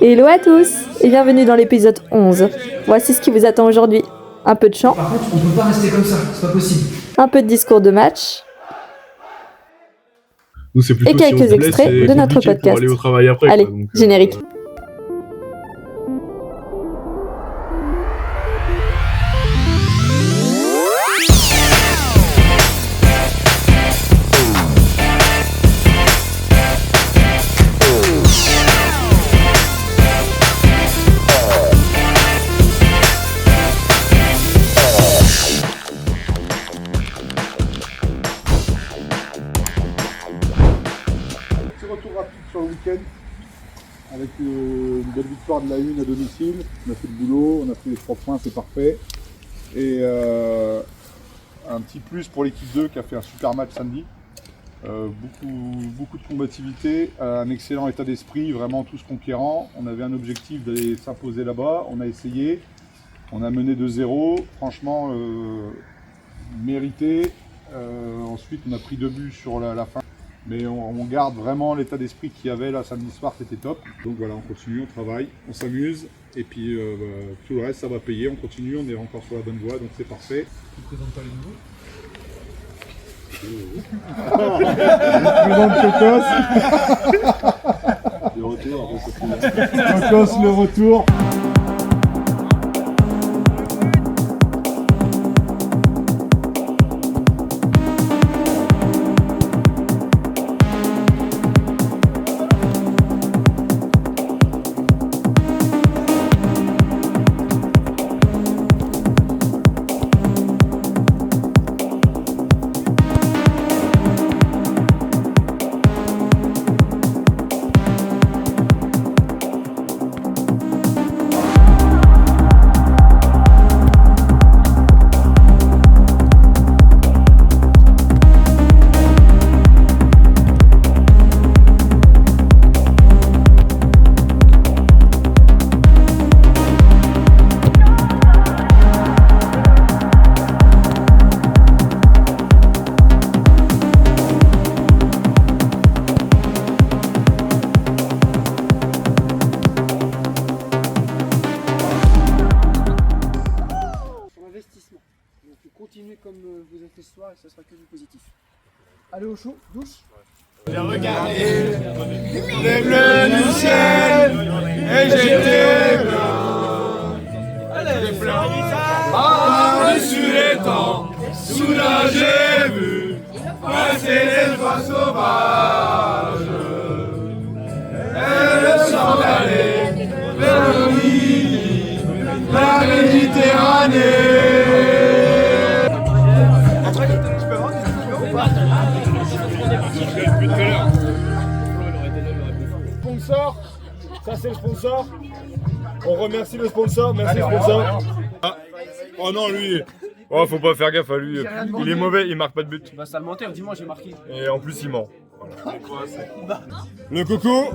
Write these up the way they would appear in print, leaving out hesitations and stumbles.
Hello à tous et bienvenue dans l'épisode 11. Voici ce qui vous attend aujourd'hui. Un peu de chant. Par contre, on peut pas rester comme ça, c'est pas possible. Un peu de discours de match. Nous, c'est plutôt Et quelques si on se blesse, extraits c'est de notre compliqué podcast. pour aller au travail après, Allez, quoi, donc, générique. Petit retour rapide sur le week-end avec une belle victoire de la Une à domicile. On a fait le boulot, on a fait les 3 points, c'est parfait. Et un petit plus pour l'équipe 2 qui a fait un super match samedi. Beaucoup de combativité, un excellent état d'esprit, vraiment tous conquérants. On avait un objectif d'aller s'imposer là-bas, on a essayé. On a mené 2-0, franchement mérité. Ensuite on a pris 2 buts sur la fin. Mais on garde vraiment l'état d'esprit qu'il y avait là samedi soir, c'était top. Donc voilà, on continue, on travaille, on s'amuse. Et puis tout le reste, ça va payer. On continue, on est encore sur la bonne voie, donc c'est parfait. Tu présentes pas les nouveaux? Je présente Cocos. Le retour, après, c'est plus... Cocos, le retour. Continuez comme vous avez fait ce soir et ce sera que du positif. Allez au chaud, douche. J'ai regardé les bleus du ciel et j'étais blanc. J'ai pleuré par-dessus les temps, soudain j'ai vu passer les voix sauvages. Elles s'en allaient vers le Midi, la Méditerranée. Sponsor, ça c'est le sponsor. On remercie le sponsor, merci le sponsor. Ah. Oh non lui, oh, faut pas faire gaffe à lui. Il est mauvais, il marque pas de but. Bah ça le menteur, dis-moi j'ai marqué. Et en plus il ment. Voilà. Le Coco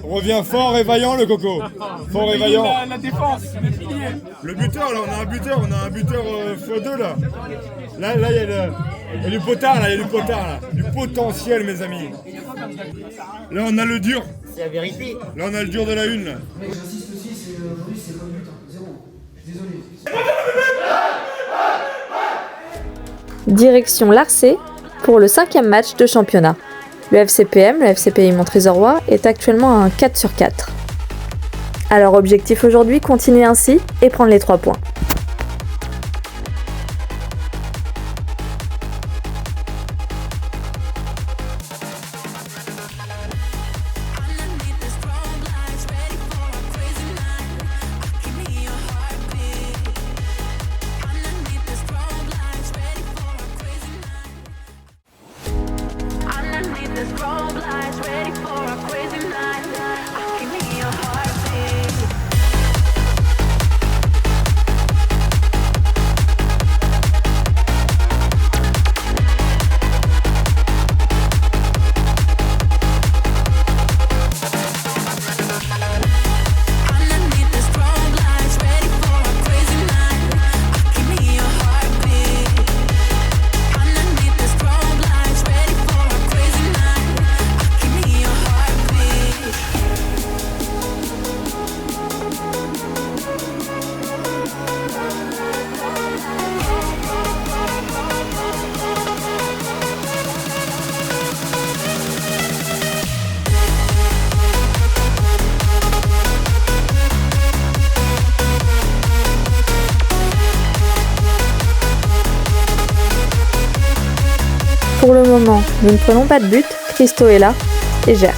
revient fort et vaillant, le Coco. Fort et vaillant. La défense, les piliers. Le buteur là, on a un buteur x2 là. Là il y a du potard là, du potentiel mes amis. Là on a le dur. C'est la vérité. Là on a le dur de la une là. Mais j'insiste aussi, c'est aujourd'hui c'est pas le but, hein. 0. Je suis désolé. Direction Larçay pour le 5e match de championnat. Le FCPM, le FCPI Montrézorois, est actuellement à un 4 sur 4. Alors objectif aujourd'hui, continuer ainsi et prendre les 3 points. Pour le moment, nous ne prenons pas de but, Christo est là et gère.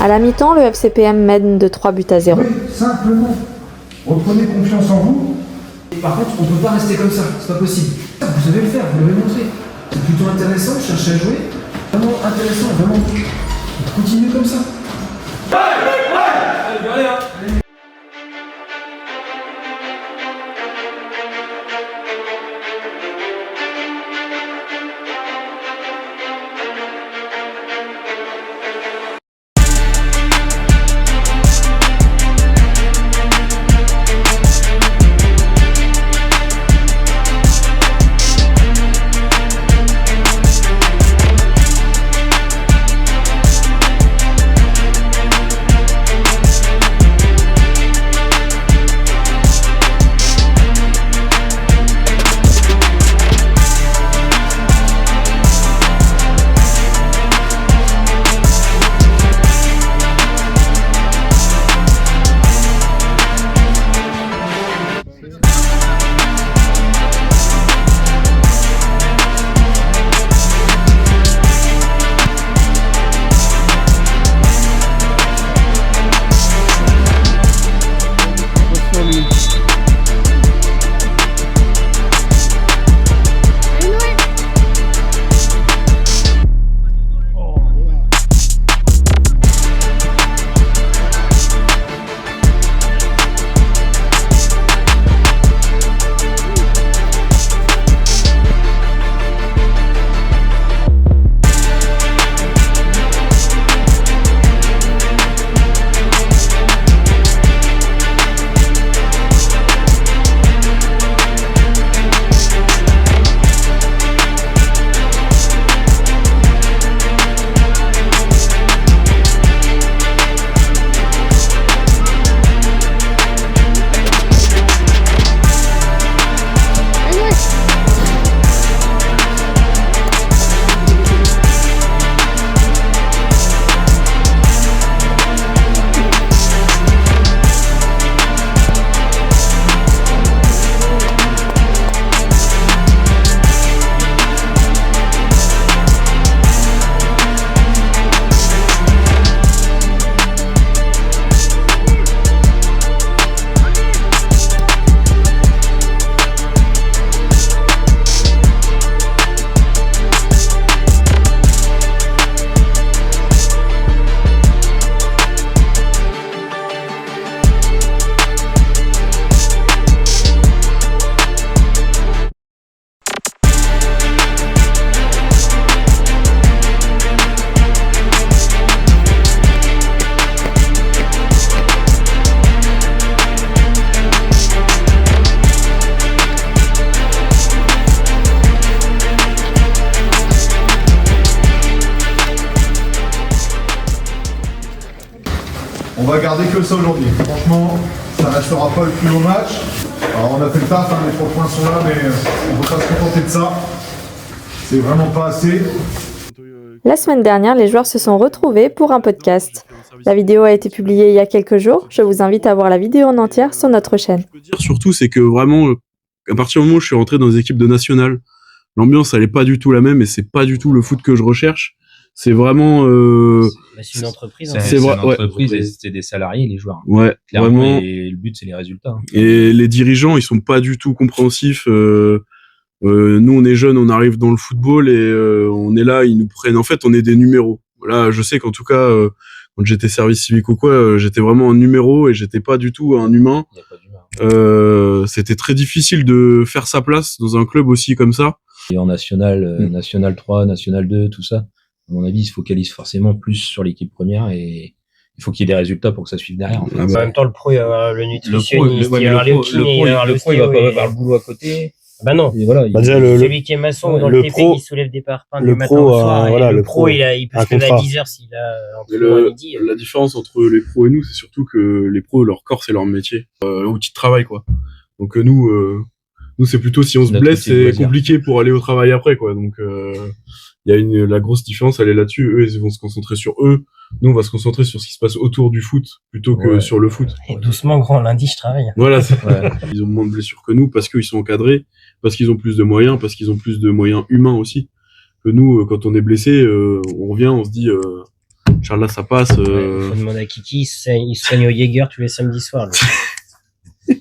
À la mi-temps, le FCPM mène de 3 buts à 0. Oui, simplement, reprenez confiance en vous. Et par contre, on ne peut pas rester comme ça, c'est pas possible. Vous savez le faire, vous l'avez montré. C'est plutôt intéressant, cherchez à jouer. Vraiment intéressant, vraiment. Continuez comme ça. regardé que ça aujourd'hui. Franchement, ça restera pas le plus beau match. Alors on a fait le taf, les 3 points sont là, mais on ne peut pas se contenter de ça. C'est vraiment pas assez. La semaine dernière, les joueurs se sont retrouvés pour un podcast. La vidéo a été publiée il y a quelques jours. Je vous invite à voir la vidéo en entière sur notre chaîne. Ce que je peux dire surtout, c'est que vraiment, à partir du moment où je suis rentré dans les équipes de nationale, l'ambiance elle est pas du tout la même et c'est pas du tout le foot que je recherche. C'est vraiment. C'est une entreprise. C'est vrai, une entreprise et c'est des salariés, les joueurs. Ouais, Clairement, vraiment. et le but, c'est les résultats. Hein. Et les dirigeants, ils sont pas du tout compréhensifs. Nous, on est jeunes, on arrive dans le football et on est là, ils nous prennent. En fait, on est des numéros. Là, je sais qu'en tout cas, quand j'étais service civique ou quoi, j'étais vraiment un numéro et j'étais pas du tout un humain. Il y a pas d'humain. C'était très difficile de faire sa place dans un club aussi comme ça. Et en national, national 3, national 2, tout ça, à mon avis, ils se focalisent forcément plus sur l'équipe première et il faut qu'il y ait des résultats pour que ça suive derrière. En fait. Ah En bah, même temps, le pro, il va avoir le nutritionniste, ouais, il va avoir le kiné, il va avoir le pro, il va pas avoir le boulot à côté. Bah non. Et voilà, Déjà, Celui qui est maçon dans le TP, pro, il soulève des parpaings le du matin pro, au soir. voilà, et le le pro, pro, il peut un se lever à contrat. 10h s'il a Et entraînement à midi. la différence entre les pros et nous, c'est surtout que les pros, leur corps, c'est leur métier, outil de travail, quoi. Donc nous, c'est plutôt si on se Notre blesse, outil de c'est loisir. compliqué pour aller au travail après, quoi. Donc il y a la grosse différence, elle est là-dessus. Eux, ils vont se concentrer sur eux. Nous, on va se concentrer sur ce qui se passe autour du foot plutôt que Ouais. sur le foot. Et doucement, grand lundi, je travaille. Voilà. Ouais. Ils ont moins de blessures que nous parce qu'ils sont encadrés, parce qu'ils ont plus de moyens, parce qu'ils ont plus de moyens humains aussi. Que nous, quand on est blessé, on revient, on se dit, Charles, là, ça passe. Il faut demander à Kiki, il soigne au Jaeger tous les samedis soirs. lui.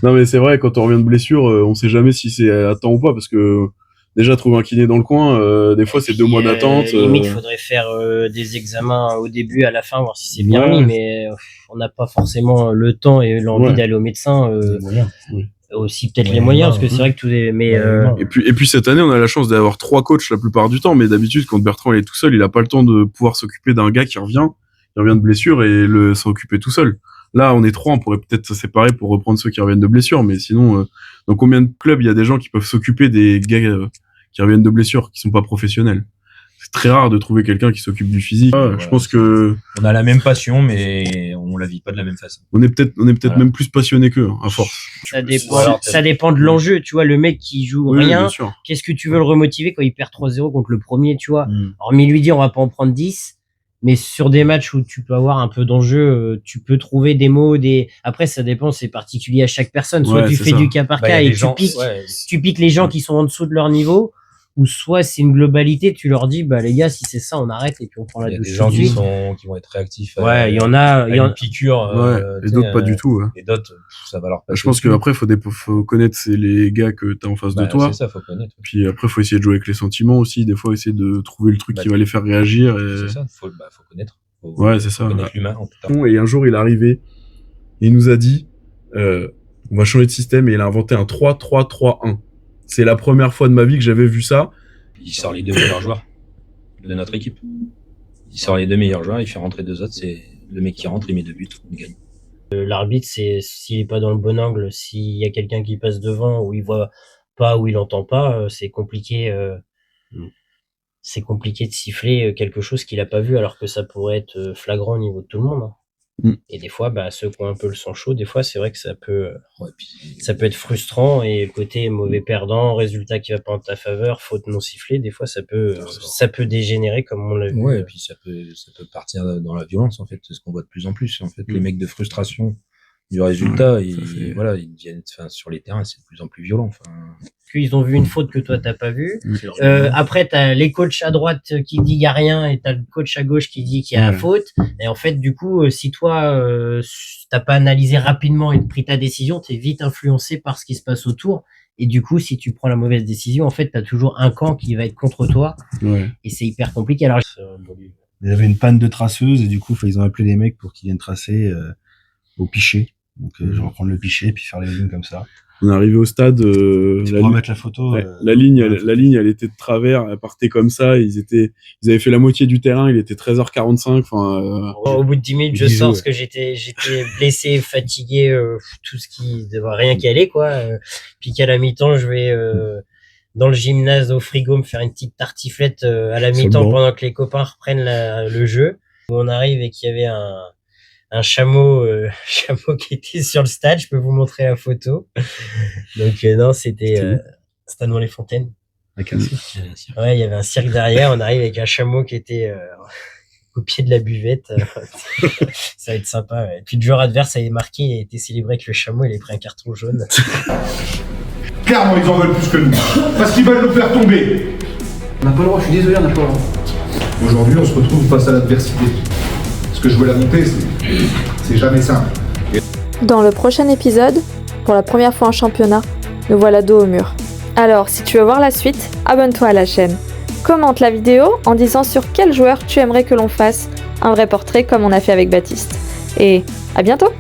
Non, mais c'est vrai, quand on revient de blessure, on sait jamais si c'est à temps ou pas, parce que déjà, trouver un kiné dans le coin, des fois, c'est 2 mois d'attente. Limite, il faudrait faire des examens au début, à la fin, voir si c'est bien Ouais. mis, mais on n'a pas forcément le temps et l'envie Ouais. d'aller au médecin. Les moyens. Aussi peut-être Ouais, les moyens, non, parce que c'est vrai que tous les... Mais non. Et puis cette année, on a la chance d'avoir 3 coachs la plupart du temps, mais d'habitude, quand Bertrand il est tout seul, il a pas le temps de pouvoir s'occuper d'un gars qui revient de blessure et s'en occuper tout seul. Là, on est 3, on pourrait peut-être se séparer pour reprendre ceux qui reviennent de blessure, mais sinon, dans combien de clubs il y a des gens qui peuvent s'occuper des gars qui reviennent de blessure, qui sont pas professionnels? C'est très rare de trouver quelqu'un qui s'occupe du physique. Voilà. Je pense que On a la même passion, mais on la vit pas de la même façon. on est peut-être Voilà. même plus passionné qu'eux, à force. ça dépend de l'enjeu, tu vois, le mec qui joue Oui, rien, bien sûr. qu'est-ce que tu veux le remotiver quand il perd 3-0 contre le premier, tu vois? Mm. Hormis lui dire, on va pas en prendre 10, mais sur des matchs où tu peux avoir un peu d'enjeu, tu peux trouver des mots, après, ça dépend, c'est particulier à chaque personne. Soit Ouais, tu c'est fais ça. du cas par Bah, y cas a et des gens, tu piques les gens qui sont en dessous de leur niveau, ou soit c'est une globalité, tu leur dis, bah, les gars, si c'est ça, on arrête et puis on prend la il y a douche. des gens tout de qui suite. vont être réactifs. Ouais, il y en a, à une piqûre. Ouais, et d'autres pas du tout. Ouais. Et d'autres, ça va leur passer Je pense dessus. qu'après, faut connaître les gars que t'as en face Bah, de toi. c'est ça, faut connaître. Puis après, faut essayer de jouer avec les sentiments aussi. Des fois, essayer de trouver le truc Bah, qui va les faire réagir. C'est ça, faut connaître. Faut Ouais, c'est ça. connaître l'humain en tout temps. Et un jour, il est arrivé. Il nous a dit, on va changer de système et il a inventé un 3-3-3-1. C'est la première fois de ma vie que j'avais vu ça. Il sort les 2 meilleurs joueurs de notre équipe. Il sort les 2 meilleurs joueurs, il fait rentrer 2 autres, c'est le mec qui rentre, il met 2 buts, il gagne. L'arbitre, c'est s'il est pas dans le bon angle, s'il y a quelqu'un qui passe devant ou il voit pas ou il entend pas, c'est compliqué. C'est compliqué de siffler quelque chose qu'il a pas vu, alors que ça pourrait être flagrant au niveau de tout le monde. Hein. Et des fois, bah, ceux qui ont un peu le sang chaud, des fois, c'est vrai que ça peut être frustrant et côté mauvais perdant, résultat qui va pas en ta faveur, faute non sifflée, des fois, ça peut dégénérer comme on l'a vu. Ouais, et puis ça peut partir dans la violence, en fait. C'est ce qu'on voit de plus en plus. En fait, les mecs de frustration du résultat, et voilà, ils deviennent, sur les terrains, c'est de plus en plus violent. Ils ont vu une faute que toi t'as pas vue. Après t'as les coachs à droite qui dit y a rien et t'as le coach à gauche qui dit qu'il y a faute. Et en fait du coup si toi t'as pas analysé rapidement et pris ta décision, t'es vite influencé par ce qui se passe autour. Et du coup si tu prends la mauvaise décision, en fait t'as toujours un camp qui va être contre toi. Ouais. Et c'est hyper compliqué. Alors Il y avait une panne de traceuse et du coup, ils ont appelé les mecs pour qu'ils viennent tracer au pichet. Donc, je vais reprendre le pichet puis faire les lignes comme ça. On est arrivé au stade. Tu pourras mettre la photo. Ouais, la ligne, elle était de travers, elle partait comme ça. Ils avaient fait la moitié du terrain. Il était 13h45. Enfin. Au bout de 10 minutes, je sors parce que j'étais blessé, fatigué, tout ce qui, rien qui allait, quoi. Puis qu'à la mi-temps, je vais, dans le gymnase au frigo me faire une petite tartiflette, à la mi-temps pendant que les copains reprennent le jeu. Où on arrive et qu'il y avait un chameau, chameau qui était sur le stade. Je peux vous montrer la photo. Donc non, c'était Stade Mont-les-Fontaines. Avec un cirque. Ouais, il y avait un cirque derrière. On arrive avec un chameau qui était au pied de la buvette. Ça va être sympa. Ouais. Et puis le joueur adverse avait marqué, il a été célébré avec le chameau. Il a pris un carton jaune. Clairement, ils en veulent plus que nous. Parce qu'ils veulent nous faire tomber. On n'a pas le droit, je suis désolé, on n'a pas le droit. Aujourd'hui, on se retrouve face à l'adversité. Parce que jouer la montée, c'est jamais simple. Dans le prochain épisode, pour la première fois en championnat, nous voilà dos au mur. Alors, si tu veux voir la suite, abonne-toi à la chaîne. Commente la vidéo en disant sur quel joueur tu aimerais que l'on fasse un vrai portrait comme on a fait avec Baptiste. Et à bientôt!